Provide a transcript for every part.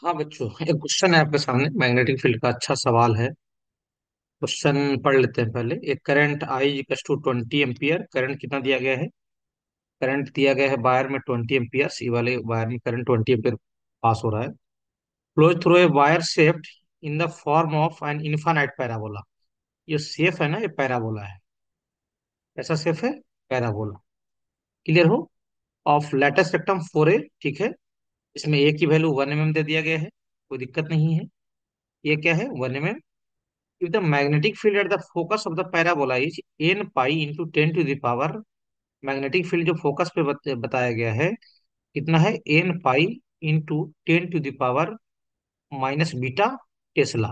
हाँ बच्चों, एक क्वेश्चन है आपके सामने मैग्नेटिक फील्ड का। अच्छा सवाल है। क्वेश्चन पढ़ लेते हैं पहले। एक current I equals to 20 ampere. Current कितना दिया गया है? करंट दिया गया है वायर में 20 एम्पियर। सी वाले वायर में करंट 20 एम्पियर पास हो रहा है। Flows through a wire shaped in the form of an infinite parabola. ये शेप है ना, ये पैराबोला है। ऐसा शेप है, पैराबोला। क्लियर हो? Of latus rectum 4A। ठीक है। इसमें ए की वैल्यू 1 mm दे दिया गया है, कोई दिक्कत नहीं है। ये क्या है? 1 mm। if the magnetic field at the focus of the parabola is n pi into 10 to the power, magnetic field जो फोकस पे बताया गया है कितना है? n pi into 10 to the power minus beta tesla.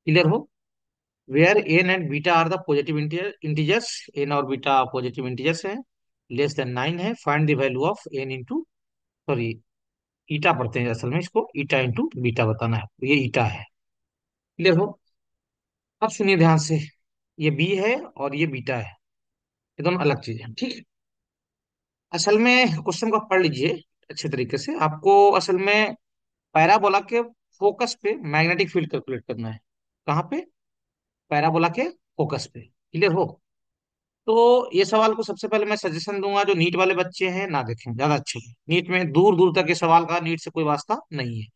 Clear हो? Where n and beta are the positive integers. n और beta positive integers है, लेस देन 9 है। Find the value of n into, sorry, eta पढ़ते हैं असल में इसको, eta into beta बताना है, तो ये ईटा है। क्लियर हो? अब सुनिए ध्यान से। ये बी है और ये बीटा है, ये दोनों अलग चीजें हैं। ठीक है। असल में क्वेश्चन को पढ़ लीजिए अच्छे तरीके से। आपको असल में पैराबोला के फोकस पे मैग्नेटिक फील्ड कैलकुलेट करना है। कहाँ पे? पैराबोला के फोकस पे। क्लियर हो? तो ये सवाल को सबसे पहले मैं सजेशन दूंगा, जो नीट वाले बच्चे हैं ना देखें, ज्यादा अच्छे हैं। नीट में दूर दूर तक ये सवाल का नीट से कोई वास्ता नहीं है।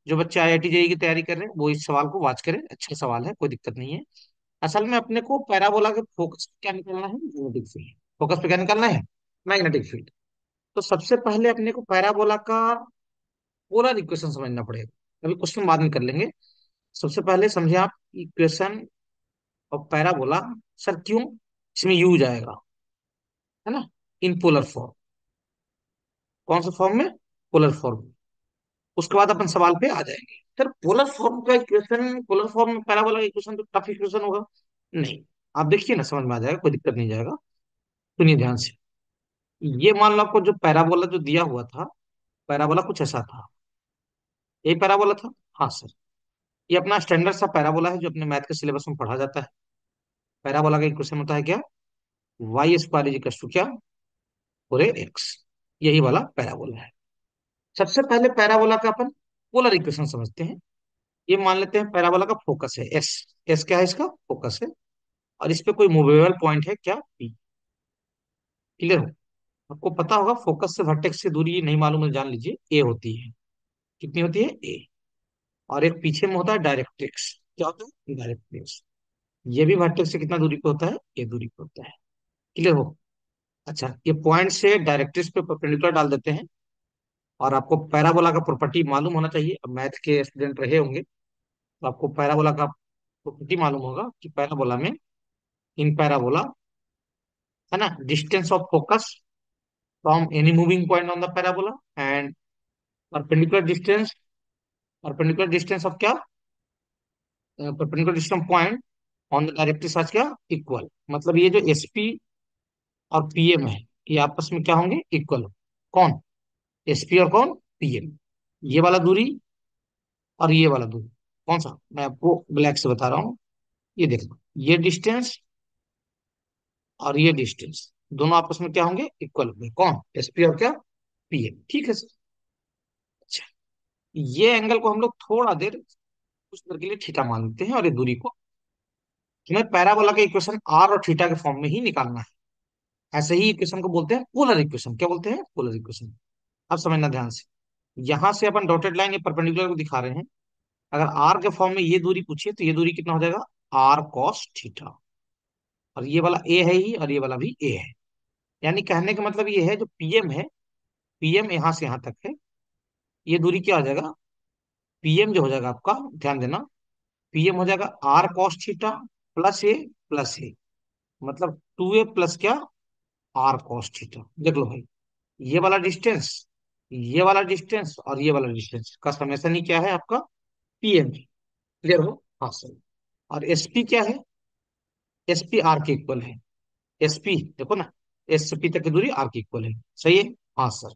जो बच्चे आईआईटी जेईई की तैयारी कर रहे हैं वो इस सवाल को वाच करें, अच्छा सवाल है, कोई दिक्कत नहीं है। असल में अपने को पैराबोला के फोकस पे क्या निकालना है? Magnetic field. फोकस पे क्या निकालना है? Magnetic field. तो सबसे पहले अपने को पैराबोला का पोलर इक्वेशन समझना पड़ेगा। अभी क्वेश्चन बाद में कर लेंगे। सबसे पहले समझे आप इक्वेशन ऑफ पैराबोला। सर क्यों इसमें यू जाएगा, है ना? In polar form. कौन से फॉर्म में? Polar form. उसके बाद अपन सवाल पे आ जाएंगे। सर पोलर फॉर्म का इक्वेशन, पोलर फॉर्म में पैराबोला का इक्वेशन तो टफ इक्वेशन होगा। नहीं, आप देखिए ना, समझ में आ जाएगा, कोई दिक्कत नहीं जाएगा। सुनिए ध्यान से। ये मान लो आपको जो पैराबोला जो दिया हुआ था, पैराबोला कुछ ऐसा था। यही पैराबोला था। हाँ सर। ये अपना स्टैंडर्ड सा पैराबोला है जो अपने मैथ के सिलेबस में पढ़ा जाता है। पैराबोला का इक्वेशन होता है क्या? Y square is equal to क्या? 4ax। यही वाला पैराबोला है। सबसे पहले पैराबोला का अपन पोलर इक्वेशन समझते हैं। ये मान लेते हैं पैराबोला का फोकस है एस। एस क्या है? इसका फोकस है। और इस पे कोई मूवेबल पॉइंट है क्या? पी। क्लियर हो? आपको पता होगा फोकस से वर्टेक्स की दूरी नहीं मालूम है, जान लीजिए ए होती है। कितनी होती है? ए। और एक पीछे में होता है डायरेक्ट्रिक्स। क्या होता है? डायरेक्ट्रिक्स। ये भी वर्टेक्स से कितना दूरी पे होता है? ए दूरी पे होता है। क्लियर हो? अच्छा, ये पॉइंट से डायरेक्ट्रिक्स पे परपेंडिकुलर डाल देते हैं। और आपको पैराबोला का प्रॉपर्टी मालूम होना चाहिए, अब मैथ के स्टूडेंट रहे होंगे तो आपको पैराबोला का प्रॉपर्टी मालूम होगा कि पैराबोला में, इन पैराबोला, है ना, distance of focus from any moving point on the parabola and perpendicular distance, perpendicular distance of क्या? Perpendicular distance point on the directrix आज क्या? इक्वल। मतलब ये जो एसपी और पीएम है, ये आपस में क्या होंगे? इक्वल। कौन? एसपी और कौन? पीएम। ये वाला दूरी और ये वाला दूरी कौन सा? मैं आपको ब्लैक से बता रहा हूँ। ये देखो, ये डिस्टेंस और ये डिस्टेंस दोनों आपस में क्या होंगे? इक्वल होंगे। कौन? एसपी और क्या? पीएम। ठीक है सर। अच्छा, ये एंगल को हम लोग थोड़ा देर कुछ देर के लिए थीटा मान लेते हैं, और ये दूरी को हमें पैराबोला के इक्वेशन आर और थीटा के फॉर्म में ही निकालना है। ऐसे ही इक्वेशन को बोलते हैं पोलर इक्वेशन। क्या बोलते हैं? Polar equation. अब समझना ध्यान से। यहां से अपन डॉटेड लाइन, ये परपेंडिकुलर को दिखा रहे हैं। अगर आर के फॉर्म में ये दूरी पूछिए तो ये दूरी कितना हो जाएगा? R cos theta. और ये वाला ए है ही, और ये वाला भी ए है। यानी कहने का मतलब ये है, जो पीएम है, पीएम यहां से यहां तक है, ये दूरी क्या हो जाएगा? पीएम जो हो जाएगा आपका, ध्यान देना, पीएम हो जाएगा R cos theta plus A, मतलब 2a प्लस क्या? R cos theta. देख लो भाई, ये वाला डिस्टेंस, ये वाला डिस्टेंस और ये वाला डिस्टेंस का समेसन ही क्या है आपका? पीएम। क्लियर हो? हाँ सर। और एसपी क्या है? एसपी आर के इक्वल है। एसपी देखो ना, एसपी तक की दूरी आर की इक्वल है। सही है? हाँ सर।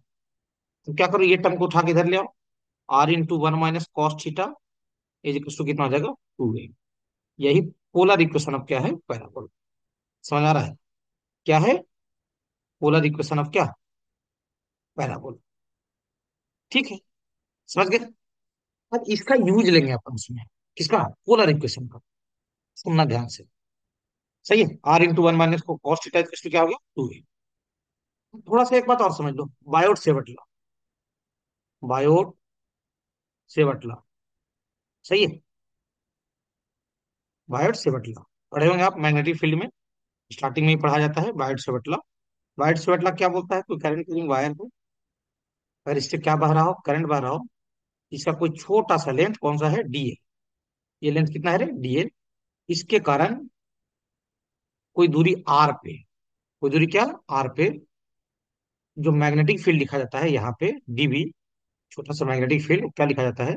तो क्या करो, ये टर्म को उठा के इधर ले आओ। R into 1 - cos theta is equal to कितना हो जाएगा? 2a। यही पोलर इक्वेशन ऑफ क्या है? पैराबोला। समझ आ रहा है? क्या है? पोलर इक्वेशन ऑफ क्या? पैराबोला। ठीक है, समझ गए? अब इसका यूज लेंगे अपन उसमें, किसका, पोलर इक्वेशन का। सुनना ध्यान से। सही है, आर इंटू वन माइनस को कॉस्ट थीटा इक्वल टू क्या हो गया, 2a। थोड़ा सा एक बात और समझ लो, Biot Savart law. Biot Savart law. सही है, बायोट सेवट लॉ पढ़े होंगे आप मैग्नेटिक फील्ड में, स्टार्टिंग में ही पढ़ा जाता है Biot Savart law. Biot Savart law क्या बोलता है, कोई करंट कैरिंग वायर हो, अगर इससे क्या बह रहा हो, करंट बह रहा हो, इसका कोई छोटा सा लेंथ कौन सा है, डीएल। ये लेंथ कितना है रे, डीएल। इसके कारण कोई दूरी आर पे, कोई दूरी क्या, आर पे, जो मैग्नेटिक फील्ड लिखा जाता है यहाँ पे डीबी, छोटा सा मैग्नेटिक फील्ड क्या लिखा जाता है,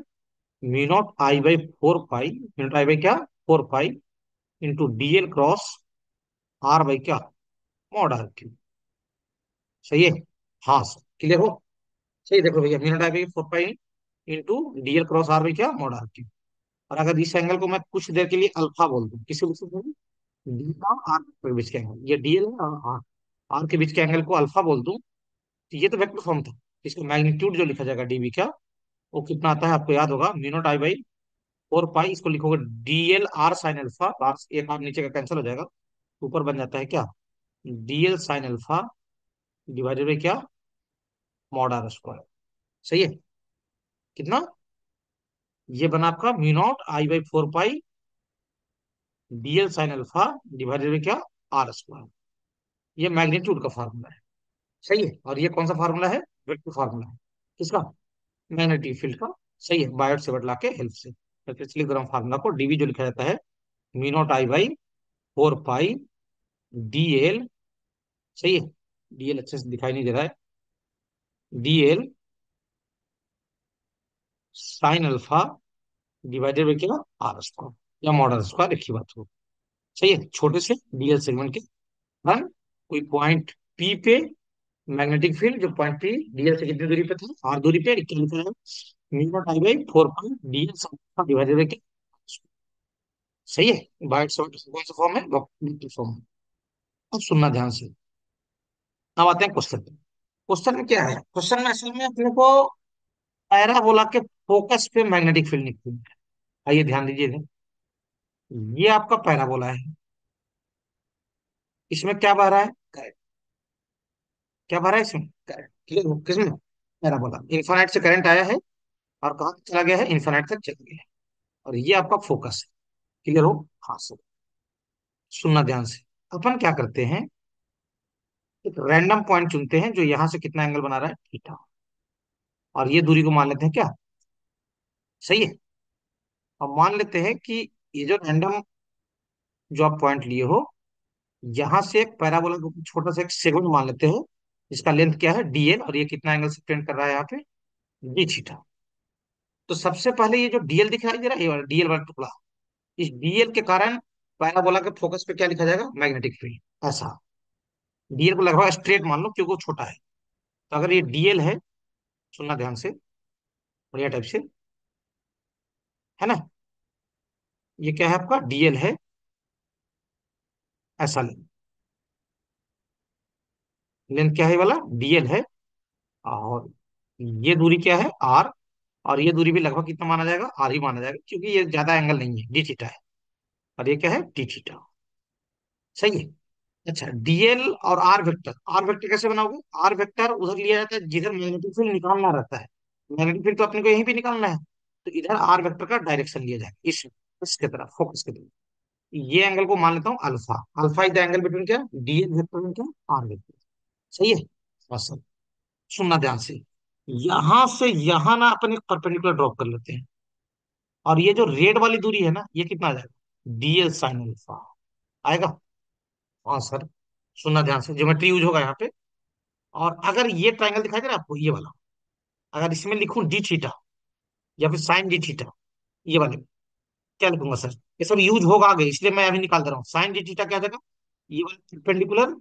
mu naught I by 4 pi, mu naught I by क्या, 4 pi into DL cross R by क्या, मॉड आर क्यू। सही है, हाँ सर, क्लियर हो। सही, देखो भैया, mu naught I by 4 pi into DL cross R by क्या, मॉड आर क्यू। और अगर इस एंगल को मैं कुछ देर के लिए अल्फा बोल दूं, किसी डी का आर के बीच के एंगल, ये डीएल है और आर, आर के बीच के एंगल को अल्फा बोल दूं, तो ये तो वेक्टर फॉर्म था। इसका मैग्नीट्यूड जो लिखा जाएगा डीबी का, वो कितना आता है आपको याद होगा, mu naught I by 4 pi, इसको लिखोगे DL R sine alpha, R एक आर नीचे का कैंसिल हो जाएगा, ऊपर बन जाता है क्या, DL sine alpha divided by क्या, मॉड आर स्क्वायर। सही है, कितना, ये बना आपका mu naught I by 4 pi DL sine alpha divided by क्या, आर स्क्वायर। ये मैग्नीट्यूड का फार्मूला है। सही है, और ये कौन सा फार्मूला है, वेक्टर फार्मूला है, किसका, मैग्नेटिक फील्ड का। सही है, बायोट सेवर्ट लॉ के हेल्प से। तो इसलिए ग्राम फार्मूला को डीवी जो लिखा जाता है, mu naught I by 4 pi DL. सही है, डीएल अच्छे से दिखाई नहीं दे रहा है, DL sine alpha divided by क्या, आर स्क्वायर या मॉड आर स्क्वायर, एक ही बात हो। सही है, छोटे से डीएल सेगमेंट के कारण कोई पॉइंट पी पे मैग्नेटिक फील्ड, जो पॉइंट पी डीएल से कितनी दूरी पे था, आर दूरी पे, क्या लिखा है, mu naught I by 4 pi DL sine alpha divided by क्या। सही है, बायोट सेवर्ट कौन सा फॉर्म है, वेक्टर फॉर्म है। अब सुनना ध्यान से। अब आते हैं क्वेश्चन पे। क्वेश्चन में क्या है, क्वेश्चन में असल में अपने को पैराबोला के फोकस पे मैग्नेटिक फील्ड निकलती है। आइए ध्यान दीजिए, ये आपका पैराबोला है, इसमें क्या बह रहा है, करंट। क्या बह रहा है इसमें, करंट। क्लियर हो, किसमें, पैराबोला, इन्फानाइट से करंट आया है और कहाँ तक चला गया है, इन्फानाइट तक चला गया है, और ये आपका फोकस है। क्लियर हो, हाँ सर। सुनना ध्यान से। अपन क्या करते हैं, एक रैंडम पॉइंट चुनते हैं जो यहां से कितना एंगल बना रहा है, थीटा, और ये दूरी को मान लेते हैं क्या, सही है। अब मान लेते हैं कि ये जो रैंडम जो आप पॉइंट लिए हो, यहां से एक पैराबोला को छोटा सा एक सेगमेंट मान लेते हैं, जिसका लेंथ क्या है, डीएल, और ये कितना एंगल से प्रेजेंट कर रहा है यहाँ पे, डी थीटा। तो सबसे पहले ये जो डीएल दिखाई दे रहा है, ये वाला डीएल वाला टुकड़ा, इस डीएल के कारण पैराबोला के फोकस पे क्या लिखा जाएगा, मैग्नेटिक फील्ड। ऐसा, डीएल को लगभग स्ट्रेट मान लो क्योंकि वो छोटा है। तो अगर ये डीएल है, सुनना ध्यान से, बढ़िया टाइप से, है ना, ये क्या है आपका, डीएल है, ऐसा लेंथ, लेंथ क्या है ये वाला, डीएल है, और ये दूरी क्या है, आर, और ये दूरी भी लगभग कितना माना जाएगा, आर ही माना जाएगा, क्योंकि ये ज्यादा एंगल नहीं है, डी थीटा है, और ये क्या है, टी थीटा। सही है। अच्छा, डीएल और आर वेक्टर, आर वेक्टर कैसे बनाओगे, आर वेक्टर उधर लिया जाता है जिधर मैग्नेटिक फील्ड निकालना रहता है, मैग्नेटिक फील्ड तो अपने को यहीं भी निकालना है, तो इधर आर वेक्टर का डायरेक्शन लिया जाएगा, इसके तरफ, फोकस की तरफ। ये एंगल को मान लेता हूँ alpha, alpha is the angle between क्या, डीएल वेक्टर एंड क्या, आर वेक्टर। सही है, बस अब सुनना ध्यान से। यहां से यहां ना अपन एक परपेंडिकुलर ड्रॉप कर लेते हैं, और ये जो रेड वाली दूरी है ना, ये कितना आ जाएगा, डीएल साइन अल्फा आएगा। हाँ सर, सुनना ध्यान से, ज्योमेट्री यूज होगा यहाँ पे। और अगर ये ट्राइंगल दिखाई दे रहा है आपको, ये वाला, अगर इसमें लिखूं डी थीटा या फिर साइन डी थीटा, ये वाले, क्या लिखूंगा सर, ये सब यूज होगा आगे, इसलिए मैं अभी निकाल दे रहा हूँ। साइन डी थीटा क्या आ जाएगा, ये वाला परपेंडिकुलर,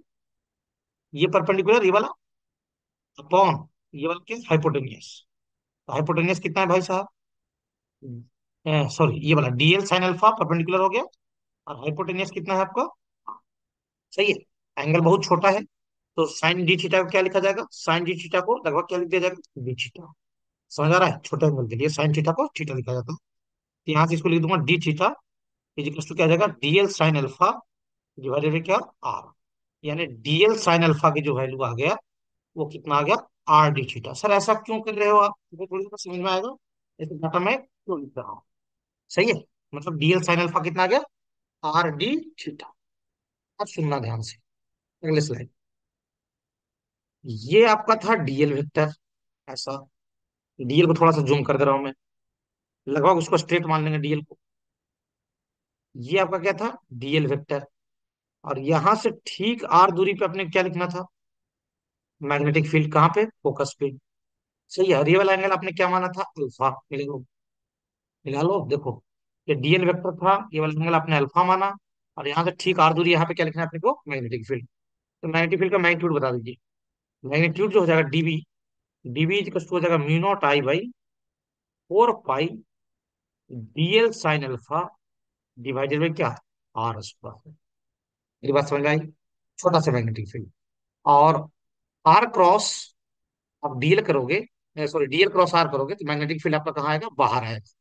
ये परपेंडिकुलर, ये वाला अपॉन ये वाला क्या, हाइपोटेनियस। तो हाइपोटेनियस कितना है भाई साहब, सॉरी, ये वाला डीएल साइन अल्फा परपेंडिकुलर हो गया, और हाइपोटेनियस कितना है आपका, सही है, एंगल बहुत छोटा है, तो साइन डी थीटा को क्या लिखा जाएगा, साइन डी थीटा को लगभग क्या लिख दिया जाएगा, डी थीटा। समझ आ रहा है? छोटे एंगल के लिए साइन थीटा को थीटा लिखा जाता है। तो यहाँ से इसको लिख दूंगा डी थीटा इजिकल्स टू क्या आ जाएगा, DL sine alpha divided by क्या, आर। यानी डीएल साइन अल्फा की जो वैल्यू आ गया वो कितना आ गया, आर डी थीटा। सर ऐसा क्यों कर रहे हो आप, मुझे थोड़ी सा समझ में आएगा ऐसे डाटा मैं क्यों लिख रहा हूँ। सही है, मतलब डीएल साइन अल्फा कितना आ गया, आर डी थीटा। अब सुनना ध्यान से, अगले स्लाइड। ये आपका था डीएल वेक्टर, ऐसा। डीएल को थोड़ा सा जूम कर दे रहा हूं मैं, लगभग उसको स्ट्रेट मान लेंगे डीएल को। ये आपका क्या था, डीएल वेक्टर। और यहां से ठीक आर दूरी पे अपने क्या लिखना था, मैग्नेटिक फील्ड कहाँ पे, फोकस पे। सही है, और ये वाला एंगल आपने क्या माना था, अल्फा। निकाल लो देखो, ये डीएल वेक्टर था, ये वाला एंगल आपने अल्फा माना। और यहाँ से ठीक आर दूरी, यहाँ पे क्या लिखना है अपने को, मैग्नेटिक फील्ड। तो मैग्नेटिक फील्ड का मैग्नीट्यूड बता दीजिए। मैग्नीट्यूड जो हो जाएगा डीबी, डीबी इक्वल टू हो जाएगा mu naught I by 4 pi DL sine alpha divided by क्या, आर स्क्वायर। मेरी बात समझ में आई? छोटा सा मैग्नेटिक फील्ड। और आर क्रॉस, आप डीएल करोगे, सॉरी डीएल क्रॉस आर करोगे तो मैग्नेटिक फील्ड आपका कहाँ आएगा, बाहर आएगा।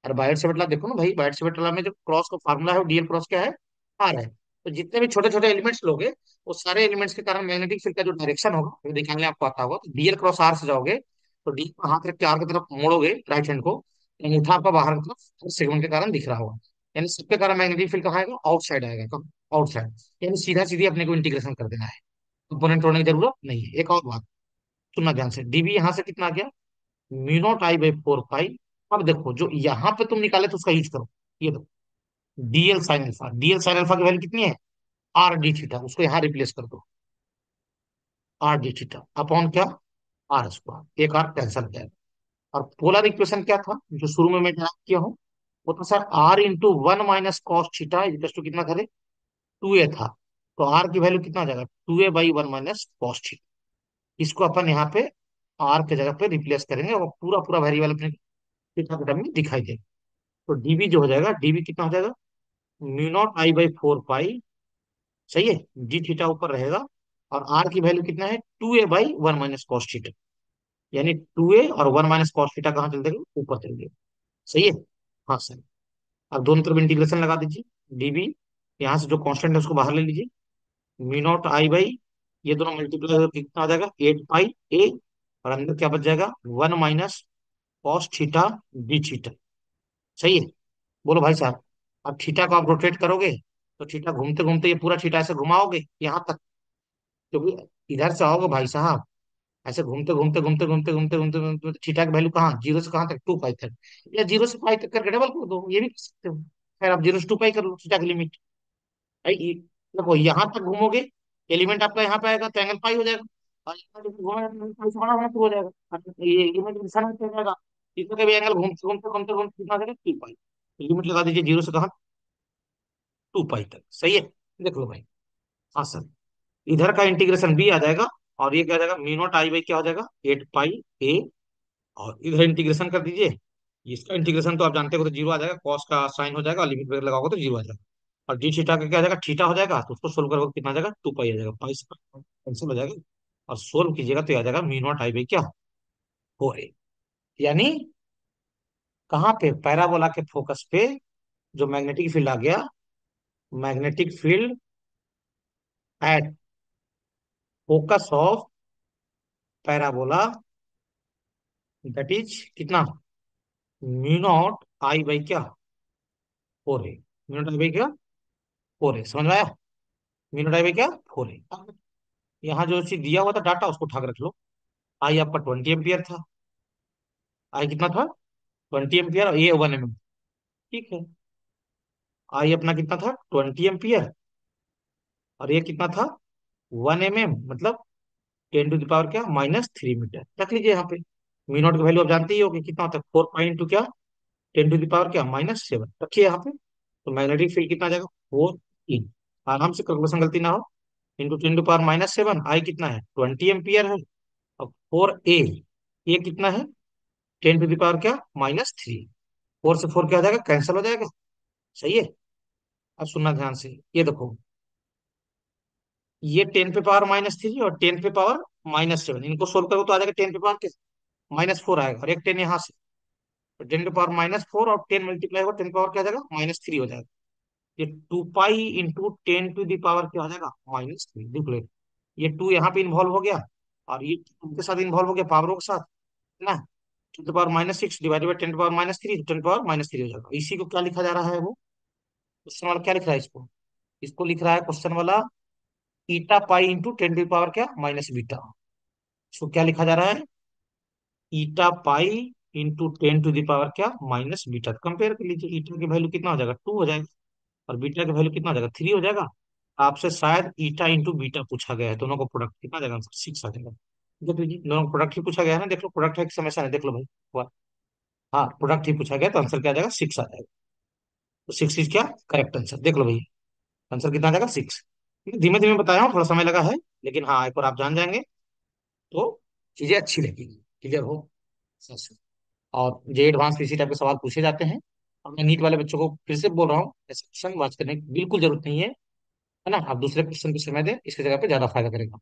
अरे बायट से बटला देखो ना भाई, बायट से बटला में जो क्रॉस का फार्मूला है वो डीएल क्रॉस क्या है, आर है। तो जितने भी छोटे छोटे एलिमेंट्स लोगे, वो सारे एलिमेंट्स के कारण मैग्नेटिक फील्ड का जो डायरेक्शन होगा वो दिखाने आपको आता होगा। तो डीएल क्रॉस आर से जाओगे, तो डी को हाथ रख के आर की तरफ मोड़ोगे, राइट हैंड को, तो अंगूठा आपका बाहर की तरफ सेगमेंट के कारण दिख रहा होगा। यानी सबके कारण मैग्नेटिक फील्ड कहाँ आएगा, आउटसाइड आएगा। कब, आउटसाइड। यानी सीधा सीधी अपने को इंटीग्रेशन कर देना है, कंपोनेंट तोड़ने की जरूरत नहीं है। एक और बात सुनना ध्यान से, डीबी यहां से कितना आ गया, म्यू नॉट आई बाई 4 पाई। अब देखो जो यहाँ पे तुम निकाले तो उसका यूज करो। ये देखो, DL sine alpha, DL sine alpha की वैल्यू कितनी है, आर डी थीटा, उसको यहाँ रिप्लेस कर दो, आर डी थीटा अपॉन क्या, आर स्क्वायर। एक आर कैंसल हो जाएगा। और पोलर इक्वेशन क्या था जो शुरू में मैं ड्रा किया हूँ, वो तो sir R into 1 minus cos theta equal to कितना करे, 2a था। तो आर की वैल्यू कितना आ जाएगा, 2a/1 माइनस कॉस थीटा। इसको अपन यहाँ पे आर के जगह पे रिप्लेस करेंगे और पूरा पूरा वेरिएबल अपने थीटा के टर्म में दिखाई देगा। तो डीबी जो हो जाएगा, डीबी कितना हो जाएगा, म्यू नॉट आई बाई 4 पाई। सही है, डी थीटा ऊपर रहेगा। और आर की वैल्यू कितना है, 2a/1 माइनस कॉस थीटा। यानी 2a और 1 माइनस कॉस थीटा कहाँ चल देगा, ऊपर चल देगा। सही है, हाँ सर। अब दोनों तरफ इंटीग्रेशन लगा दीजिए, डीबी, यहाँ से जो कांस्टेंट है उसको बाहर ले लीजिए, म्यू नॉट आई बाई, ये दोनों मल्टीप्लाई होकर कितना आ जाएगा, 8 पाई ए। और अंदर क्या बच जाएगा, 1 minus cos theta D theta. सही है, बोलो भाई साहब। अब थीटा को आप रोटेट करोगे तो थीटा घूमते घूमते ये पूरा थीटा ऐसे घुमाओगे यहाँ तक, क्योंकि इधर से आओगे भाई साहब, ऐसे घूमते घूमते घूमते घूमते घूमते घूमते घूमते थीटा की वैल्यू कहाँ, जीरो से कहाँ तक, 2 पाई तक। या जीरो से पाई तक करके डबल कर दो, ये भी कर सकते हो। खैर आप 0 से 2 पाई कर लो थीटा की लिमिट। देखो यहाँ तक घूमोगे, एलिमेंट आपका यहाँ पे आएगा तो एंगल पाई हो जाएगा। और यहाँ जब घूमेगा तो पाई से बड़ा होना शुरू हो जाएगा। ये लिमिट निशान हो जाएगा, इसमें कभी एंगल घूमते घूमते घूमते घूमते कितना करेगा, 2 पाई। लिमिट लगा दीजिए जीरो से कहाँ, 2 पाई तक। सही है, देख लो भाई। हाँ सर, इधर का इंटीग्रेशन भी आ जाएगा। और ये क्या आ जाएगा, म्यू नॉट आई बाई क्या हो जाएगा, 8 पाई ए। और इधर इंटीग्रेशन कर दीजिए, इसका इंटीग्रेशन तो आप जानते हो तो जीरो आ जाएगा, कॉस का साइन हो जाएगा, लिमिट वगैरह लगाओगे तो जीरो आ जाएगा। और डी थीटा का क्या आ जाएगा, थीटा हो जाएगा, तो उसको सोल्व करोगे कितना आ जाएगा, 2 पाई आ जाएगा, पाई से कैंसिल हो जाएगा। और सोल्व कीजिएगा तो ये आ जाएगा म्यू नॉट आई बाई क्या, 4a। यानी कहाँ पे, पैराबोला के फोकस पे जो मैग्नेटिक फील्ड आ गया, magnetic field at focus of parabola, that is कितना, म्यू नॉट आई बाई क्या, 4a। Mu naught I by क्या, 4a। समझ में आया, म्यू नॉट आई बाई क्या, 4a। यहाँ जो चीज दिया हुआ था डाटा उसको उठा के रख लो। आई आपका 20 एम्पियर था, आई कितना था, 20 एम्पियर, और ये 1 mm। ठीक है, आई अपना कितना था, 20 एम्पियर, और ये कितना था, 1 mm, मतलब 10 टू द पावर क्या, -3 मीटर। रख लीजिए यहाँ पे। मी नॉट की वैल्यू आप जानते ही हो कि कितना होता है, 4 पाई इंटू क्या, 10 टू द पावर क्या, -7। रखिए यहाँ पे। तो मैग्नेटिक फील्ड कितना आ जाएगा, 4 आराम से, कैलकुलेशन गलती ना हो। इंटू 10 टू द पावर -7, आई कितना है, 20 एम्पियर है। और 4a, ये कितना है, 10 टू द पावर क्या, -3। 4 से 4 क्या हो जाएगा, कैंसिल हो जाएगा। सही है। अब सुनना ध्यान से, ये देखो, ये 10 पे पावर -3 और 10 पे पावर -7, इनको सोल्व करो तो आ जाएगा 10 पे पावर क्या, -4 आएगा, और एक 10 यहाँ से, तो 10⁻⁻4 और 10 मल्टीप्लाई होगा, 10 पावर क्या आ जाएगा, -3 हो जाएगा। ये 2 pi into 10 to the power क्या हो जाएगा, -3। देख लो, ये 2 यहाँ पे इन्वॉल्व हो गया, और ये उनके साथ इन्वॉल्व हो गया, पावरों के साथ, है ना। 10⁻⁻6 डिवाइडेड बाई 10⁻⁻3, 10⁻⁻3 हो जाएगा। इसी को क्या लिखा जा रहा है, वो क्वेश्चन वाला क्या लिख रहा है इसको, इसको लिख रहा है क्वेश्चन वाला eta pi into 10 to the power क्या, -बीटा। इसको क्या लिखा जा रहा है, eta pi into 10 to the power क्या, -बीटा। कंपेयर कर लीजिए, ईटा की वैल्यू कितना हो जाएगा, 2 हो जाएगा, और बीटा की वैल्यू कितना हो जाएगा, 3 हो जाएगा। आपसे शायद ईटा इंटू बीटा पूछा गया है, दोनों को प्रोडक्ट कितना आ जाएगा, आंसर 6 आ जाएगा। देख लीजिए, दोनों को प्रोडक्ट ही पूछा गया है ना, देख लो प्रोडक्ट है कि समस्या है, देख लो भाई। वाह, हाँ प्रोडक्ट ही पूछा गया, तो आंसर क्या आ जाएगा, 6 आ जाएगा। तो 6 इज क्या, करेक्ट आंसर, देख लो भैया। आंसर कितना आ जाएगा, 6। धीमे धीमे बताया हूँ, थोड़ा समय लगा है, लेकिन हाँ एक बार आप जान जाएंगे तो चीजें अच्छी लगेगी, क्लियर हो। सच। और जे एडवांस इसी टाइप के सवाल पूछे जाते हैं, और मैं नीट वाले बच्चों को फिर से बोल रहा हूँ, ऐसे क्वेश्चन वाच करने की बिल्कुल जरूरत नहीं है ना। आप दूसरे क्वेश्चन को समय दें, इसकी जगह पे ज्यादा फायदा करेगा।